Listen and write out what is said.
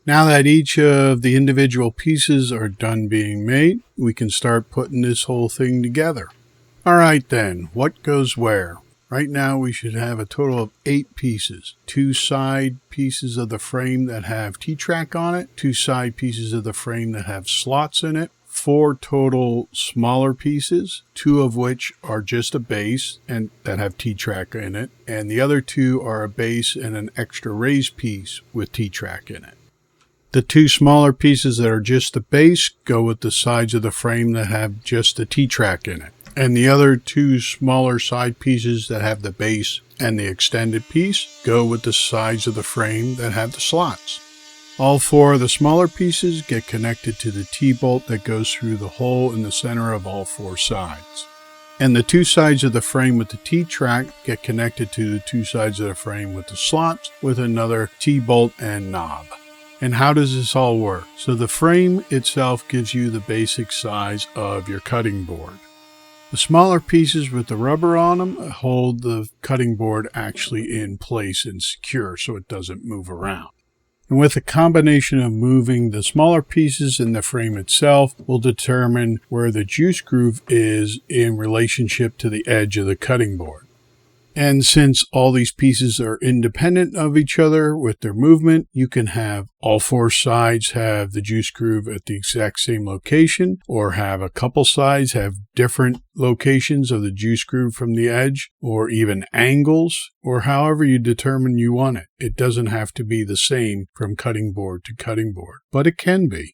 Now that each of the individual pieces are done being made, we can start putting this whole thing together. All right then, what goes where? Right now we should have a total of 8 pieces. 2 side pieces of the frame that have T-track on it, 2 side pieces of the frame that have slots in it, 4 total smaller pieces, 2 of which are just a base and that have T-track in it, and the other 2 are a base and an extra raised piece with T-track in it. The 2 smaller pieces that are just the base go with the sides of the frame that have just the T-track in it. And the other 2 smaller side pieces that have the base and the extended piece go with the sides of the frame that have the slots. All 4 of the smaller pieces get connected to the T-bolt that goes through the hole in the center of all 4 sides. And the 2 sides of the frame with the T-track get connected to the 2 sides of the frame with the slots with another T-bolt and knob. And how does this all work? So the frame itself gives you the basic size of your cutting board. The smaller pieces with the rubber on them hold the cutting board actually in place and secure so it doesn't move around. And with a combination of moving the smaller pieces in the frame itself will determine where the juice groove is in relationship to the edge of the cutting board. And since all these pieces are independent of each other with their movement, you can have all 4 sides have the juice groove at the exact same location, or have a couple sides have different locations of the juice groove from the edge, or even angles, or however you determine you want it. It doesn't have to be the same from cutting board to cutting board, but it can be.